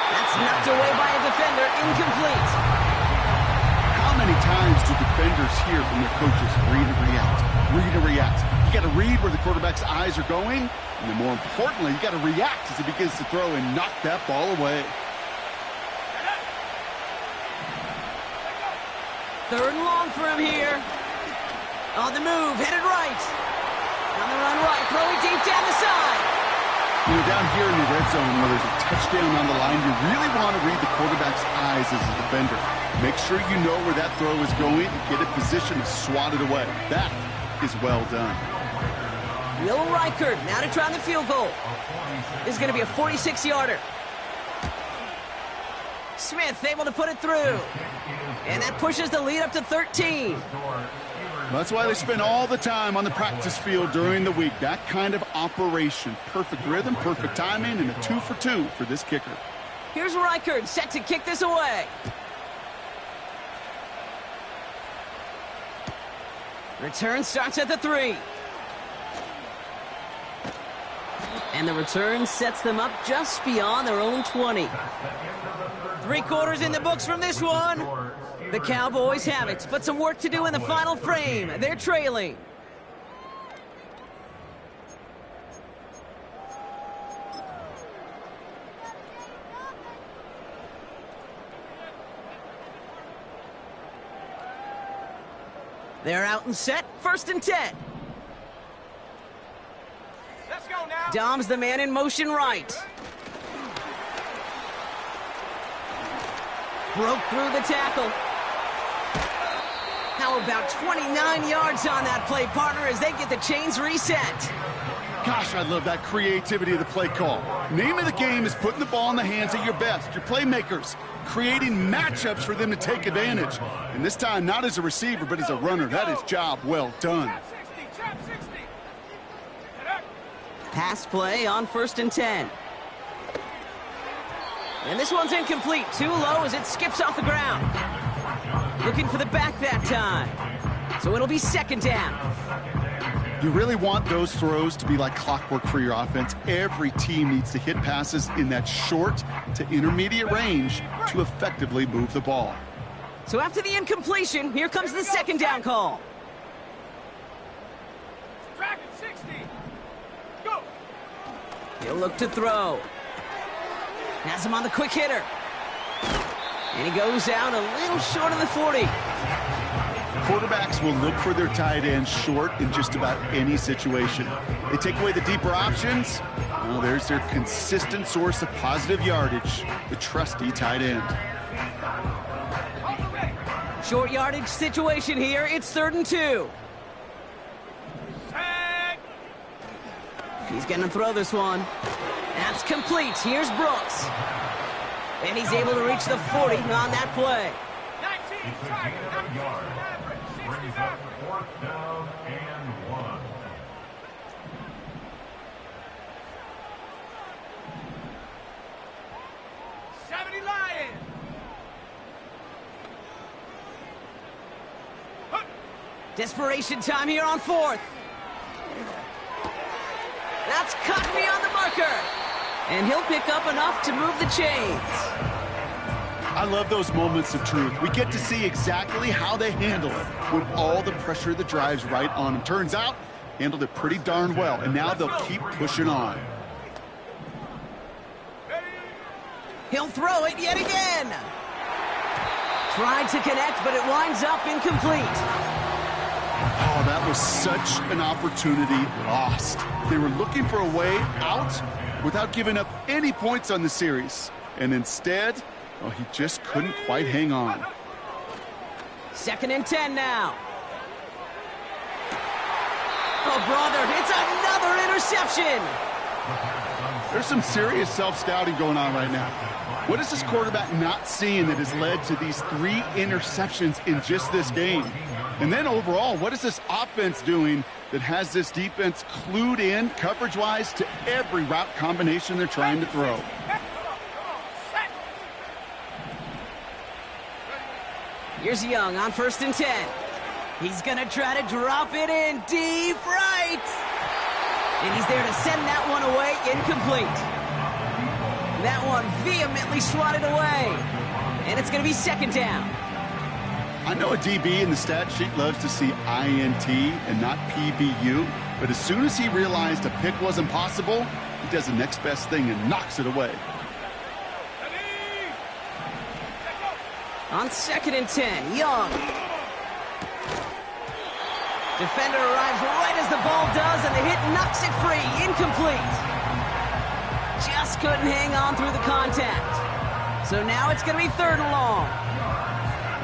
That's knocked away by a defender, incomplete. How many times do defenders hear from their coaches, read and react, read and react? You got to read where the quarterback's eyes are going, and then more importantly, you got to react as he begins to throw and knock that ball away. 3rd and long for him here. On the move, headed right. On the run right, throwing deep down the side. You know, down here in the red zone where there's a touchdown on the line, you really want to read the quarterback's eyes as a defender. Make sure you know where that throw is going and get it positioned to swat it away. That is well done. Will Reichert now to try the field goal. This is going to be a 46-yarder. Smith able to put it through. And that pushes the lead up to 13. That's why they spend all the time on the practice field during the week. That kind of operation. Perfect rhythm, perfect timing, and a 2 for 2 for this kicker. Here's Reichert set to kick this away. Return starts at the 3. And the return sets them up just beyond their own 20. 3 quarters in the books from this one. The Cowboys have it, but some work to do in the final frame. They're trailing. They're out and set, 1st and 10. Let's go now. Dom's the man in motion right. Broke through the tackle. How about 29 yards on that play, partner, as they get the chains reset? Gosh, I love that creativity of the play call. Name of the game is putting the ball in the hands of your best, your playmakers, creating matchups for them to take advantage. And this time, not as a receiver, but as a runner. That is job well done. Trap 60. Pass play on 1st and 10. And this one's incomplete. Too low as it skips off the ground. Looking for the back that time. So it'll be 2nd down. You really want those throws to be like clockwork for your offense. Every team needs to hit passes in that short to intermediate range to effectively move the ball. So after the incompletion, here comes the 2nd down call. Dragon 60. Go. He'll look to throw. Has him on the quick hitter. And he goes out a little short of the 40. Quarterbacks will look for their tight end short in just about any situation. They take away the deeper options. Well, there's their consistent source of positive yardage, the trusty tight end. Short yardage situation here. It's 3rd and 2. He's going to throw this one. That's complete. Here's Brooks. And he's able to reach the 40 on that play. It's a gain of a yard. Brings up 4th down and 1. Desperation time here on 4th. That's cut beyond the marker. And he'll pick up enough to move the chains. I love those moments of truth. We get to see exactly how they handle it when all the pressure that drives right on them. Turns out, handled it pretty darn well, and now they'll keep pushing on. He'll throw it yet again. Tried to connect, but it winds up incomplete. Oh, that was such an opportunity lost. They were looking for a way out without giving up any points on the series. And instead, well, he just couldn't quite hang on. 2nd and 10 now. Oh, brother, it's another interception. There's some serious self-scouting going on right now. What is this quarterback not seeing that has led to these 3 interceptions in just this game? And then overall, what is this offense doing that has this defense clued in coverage-wise to every route combination they're trying to throw? Here's Young on 1st and 10. He's going to try to drop it in deep right. And he's there to send that one away, incomplete. That one vehemently swatted away. And it's going to be 2nd down. I know a DB in the stat sheet loves to see INT and not PBU, but as soon as he realized a pick wasn't possible, he does the next best thing and knocks it away. On 2nd and 10, Young. Defender arrives right as the ball does, and the hit knocks it free. Incomplete. Just couldn't hang on through the contact. So now it's going to be 3rd and long.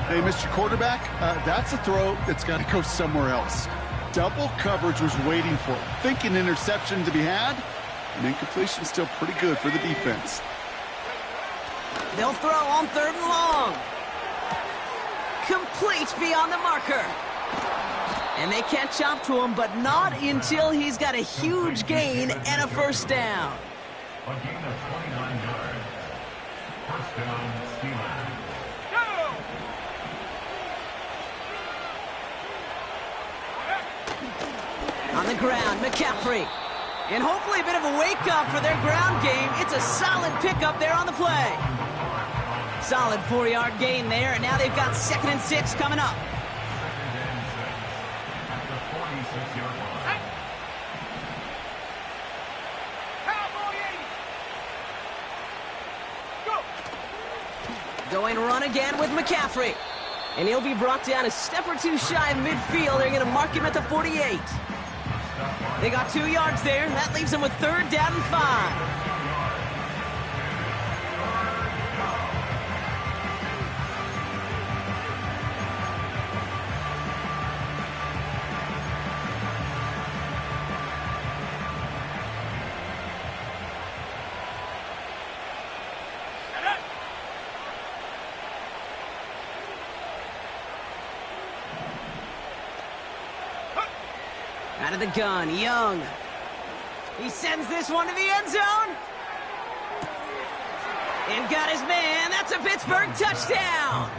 Hey, Mr. Quarterback, that's a throw that's got to go somewhere else. Double coverage was waiting for it. Thinking interception to be had, and incompletion still pretty good for the defense. They'll throw on 3rd and long. Complete beyond the marker. And they catch up to him, but not until he's got a huge gain and a 1st down. A gain of 29 yards. 1st down, Steelers. On the ground, McCaffrey. And hopefully a bit of a wake-up for their ground game. It's a solid pickup there on the play. Solid 4-yard gain there, and now they've got 2nd and 6 coming up. 2nd and 6 at the 46-yard line. Going run again with McCaffrey. And he'll be brought down a step or 2 shy of midfield. They're going to mark him at the 48. They got 2 yards there. That leaves them with 3rd down and 5. Out of the gun, Young. He sends this one to the end zone. And got his man. That's a Pittsburgh touchdown.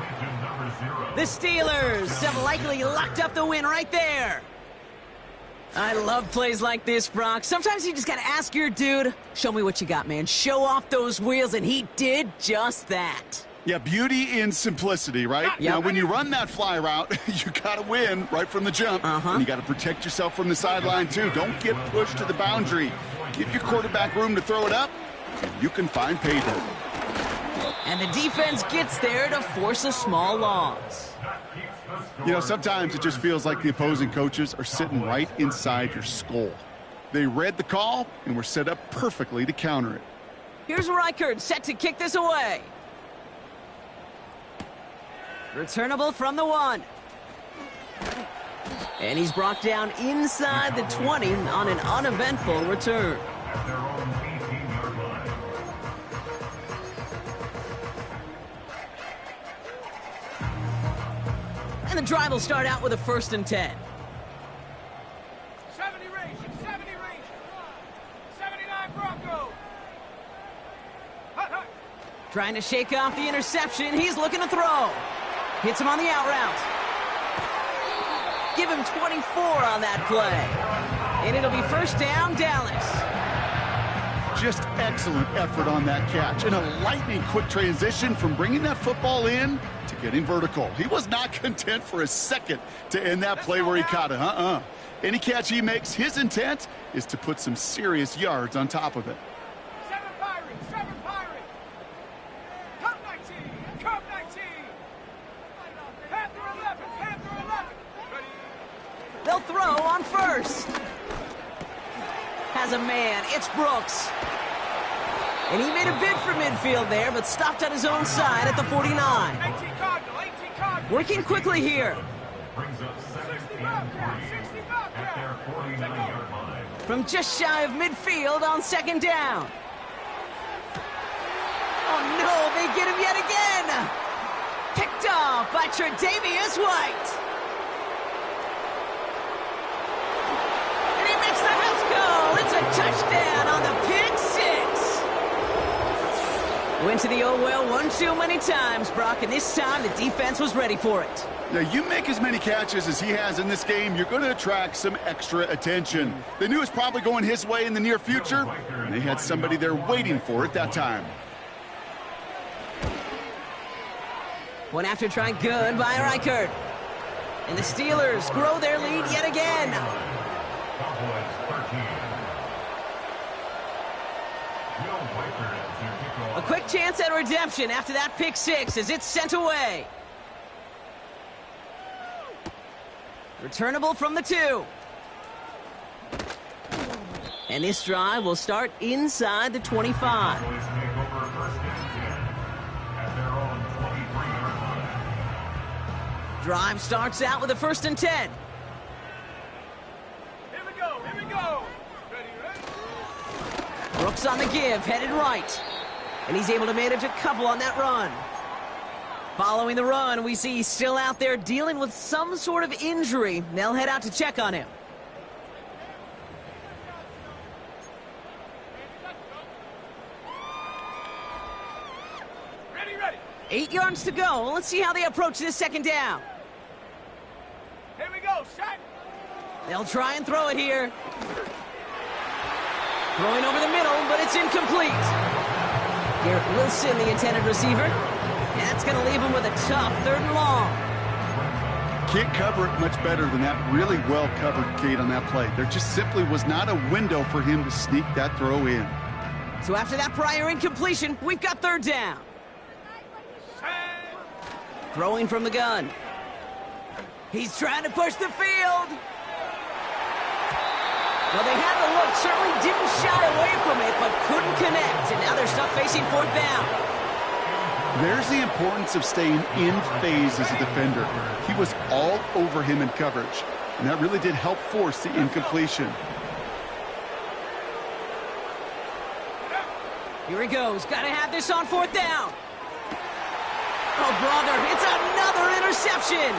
The Steelers have likely locked up the win right there. I love plays like this, Brock. Sometimes you just got to ask your dude, show me what you got, man. Show off those wheels, and he did just that. Yeah, beauty in simplicity, right? Yep. Now, when you run that fly route, you got to win right from the jump. And you got to protect yourself from the sideline, too. Don't get pushed to the boundary. Give your quarterback room to throw it up, and you can find pay dirt. And the defense gets there to force a small loss. You know, sometimes it just feels like the opposing coaches are sitting right inside your skull. They read the call and were set up perfectly to counter it. Here's Reichert set to kick this away. Returnable from the 1. And he's brought down inside the 20 on an uneventful return. At their own 18-yard line. And the drive will start out with a 1st and 10. 70 range, 70 range. 79 Bronco. Hut, hut. Trying to shake off the interception. He's looking to throw. Hits him on the out route. Give him 24 on that play. And it'll be 1st down, Dallas. Just excellent effort on that catch and a lightning quick transition from bringing that football in to getting vertical. He was not content for a second to end that play where he caught it. Any catch he makes, his intent is to put some serious yards on top of it. 7 Pirates, 7 Pirates. Cup 19, Cup 19. Panther 11, Panther 11. Ready? They'll throw on 1st. Has a man. It's Brooks. And he made a bid for midfield there, but stopped on his own side at the 49. 18 Cardinal, 18 Cardinal. Working quickly here. Brings up 2nd and 3 at their 49-yard line. From just shy of midfield on 2nd down. Oh no, they get him yet again. Picked off by Tre'Davious White. And he makes the house go. It's a touchdown on the pick 6. Went to the oh well one too many times, Brock, and this time the defense was ready for it. Now, you make as many catches as he has in this game, you're going to attract some extra attention. They knew it was probably going his way in the near future, and they had somebody there waiting for it that time. One after try good by Reichert. And the Steelers grow their lead yet again. Cowboys 13. Will Reichert as their kickoff. A quick chance at redemption after that pick 6 as it's sent away. Returnable from the 2. And this drive will start inside the 25. Cowboys take over 1st and 10 at their own 23-yard line. Drive starts out with a 1st and 10. Here we go, here we go. Ready, ready? Brooks on the give, headed right. And he's able to manage a couple on that run. Following the run, we see he's still out there dealing with some sort of injury. They'll head out to check on him. Ready, ready. 8 yards to go. Let's see how they approach this 2nd down. Here we go, set. They'll try and throw it here. Throwing over the middle, but it's incomplete. Garrett Wilson, the intended receiver. And that's going to leave him with a tough 3rd and long. Can't cover it much better than that really well-covered gate on that play. There just simply was not a window for him to sneak that throw in. So after that prior incompletion, we've got 3rd down. Set. Throwing from the gun. He's trying to push the field. Well, they had the look, certainly didn't shy away from it, but couldn't connect. And now they're stuck facing 4th down. There's the importance of staying in phase as a defender. He was all over him in coverage, and that really did help force the incompletion. Here he goes. Got to have this on 4th down. Oh, brother, it's another interception.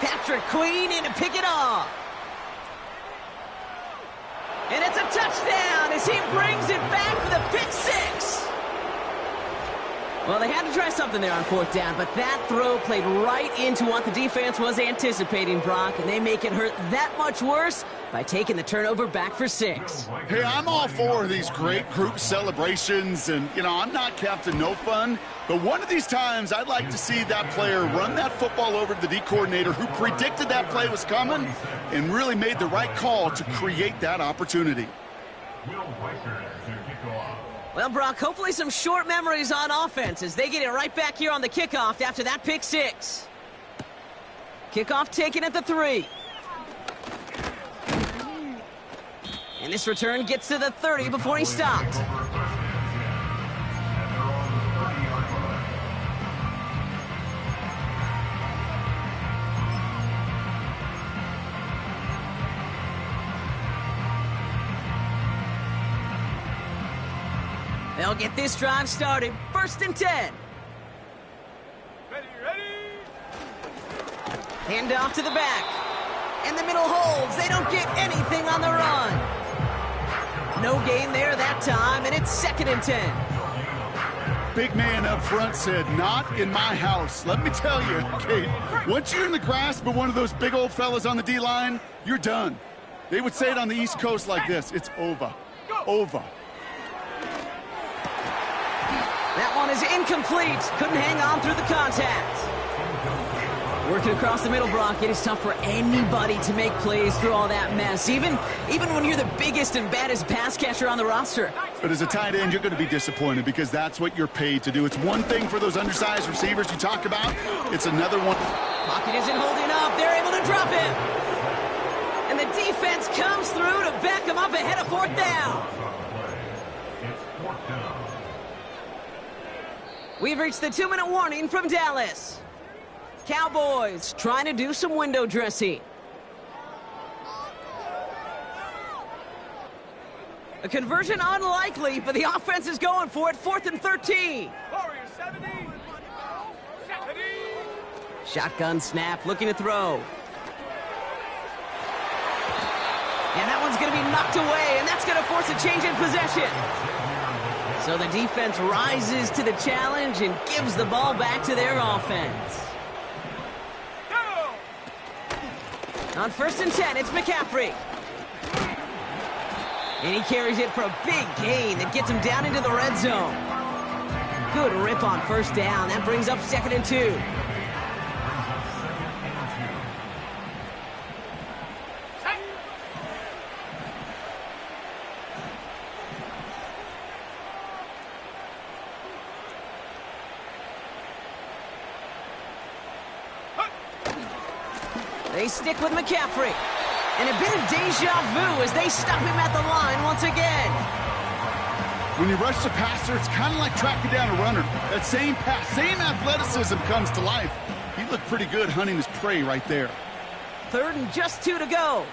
Patrick Queen in to pick it off. And it's a touchdown as he brings it back for the pick 6. Well, they had to try something there on 4th down, but that throw played right into what the defense was anticipating, Brock, and they make it hurt that much worse by taking the turnover back for 6. Hey, I'm all for these great group celebrations, and, you know, I'm not Captain No Fun, but one of these times I'd like to see that player run that football over to the D coordinator who predicted that play was coming and really made the right call to create that opportunity. Will Reichert as their kickoff. Well, Brock, hopefully some short memories on offense as they get it right back here on the kickoff after that pick 6. Kickoff taken at the 3. And this return gets to the 30 before he stopped. They'll get this drive started. 1st and 10. Ready, ready. Hand off to the back. And the middle holds. They don't get anything on the run. No gain there that time, and it's 2nd and 10. Big man up front said, "Not in my house." Let me tell you, Kate, once you're in the grasp of one of those big old fellas on the D-line, you're done. They would say it on the East Coast like this: it's over. Over. That one is incomplete. Couldn't hang on through the contact. Working across the middle, Brock, it is tough for anybody to make plays through all that mess, even when you're the biggest and baddest pass catcher on the roster. But as a tight end, you're going to be disappointed because that's what you're paid to do. It's one thing for those undersized receivers you talk about. It's another one. Pocket isn't holding up. They're able to drop him. And the defense comes through to back him up ahead of 4th down. It's 4th down. We've reached the 2-minute warning from Dallas. Cowboys trying to do some window dressing. A conversion unlikely, but the offense is going for it. 4th and 13. Warriors 70. 70. Shotgun snap, looking to throw. And that one's going to be knocked away, and that's going to force a change in possession. So the defense rises to the challenge and gives the ball back to their offense. On 1st and 10, it's McCaffrey. And he carries it for a big gain that gets him down into the red zone. Good rip on 1st down. That brings up 2nd and 2. They stick with McCaffrey. And a bit of deja vu as they stop him at the line once again. When you rush the passer, it's kind of like tracking down a runner. That same pass, same athleticism comes to life. He looked pretty good hunting his prey right there. 3rd and just 2 to go.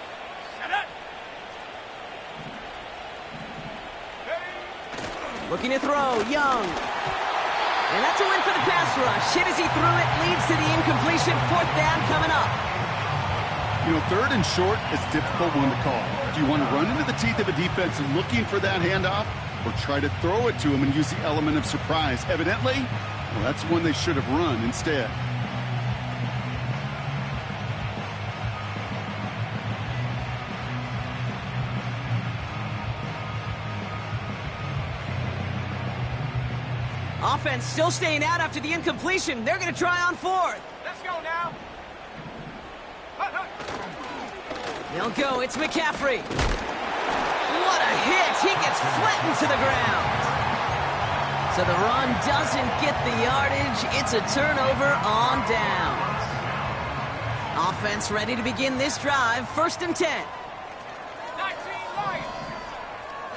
Looking to throw, Young. And that's a win for the pass rush. Hit as he threw it, leads to the incompletion. 4th down coming up. You know, 3rd and short is a difficult one to call. Do you want to run into the teeth of a defense looking for that handoff, or try to throw it to him and use the element of surprise? Evidently, well, that's one they should have run instead. Offense still staying out after the incompletion. They're going to try on 4th. Let's go now. They'll go. It's McCaffrey. What a hit. He gets flattened to the ground. So the run doesn't get the yardage. It's a turnover on downs. Offense ready to begin this drive. 1st and 10. 19 Lions.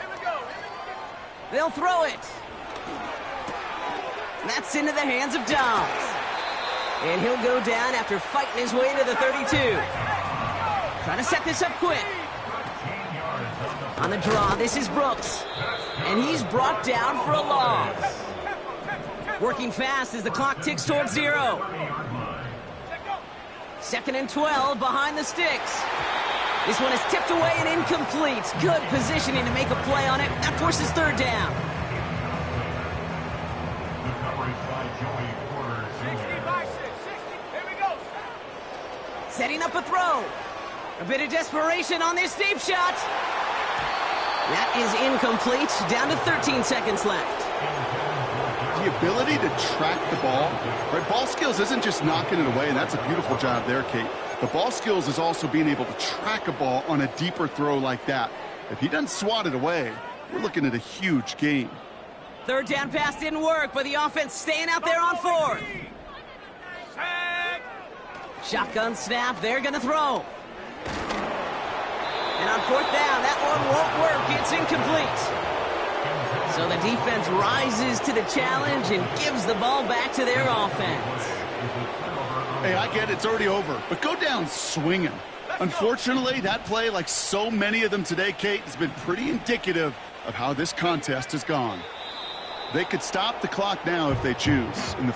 Here we go. They'll throw it. That's into the hands of Dobbs. And he'll go down after fighting his way to the 32. Trying to set this up quick. On the draw, this is Brooks. And he's brought down for a loss. Working fast as the clock ticks towards 0. 2nd and 12 behind the sticks. This one is tipped away and incomplete. Good positioning to make a play on it. That forces 3rd down. The coverage by Joey Porter. 60 by 6. 60. Here we go. Setting up a throw. A bit of desperation on this deep shot. That is incomplete. Down to 13 seconds left. The ability to track the ball, right? Ball skills isn't just knocking it away, and that's a beautiful job there, Kate. The ball skills is also being able to track a ball on a deeper throw like that. If he doesn't swat it away, we're looking at a huge gain. 3rd down pass didn't work, but the offense staying out there on 4th. Shotgun snap, they're going to throw. And on fourth down, that one won't work. It's incomplete. So the defense rises to the challenge and gives the ball back to their offense. Hey, I get it, it's already over, but go down swinging. Unfortunately, that play, like so many of them today, Kate, has been pretty indicative of how this contest has gone. They could stop the clock now if they choose. In the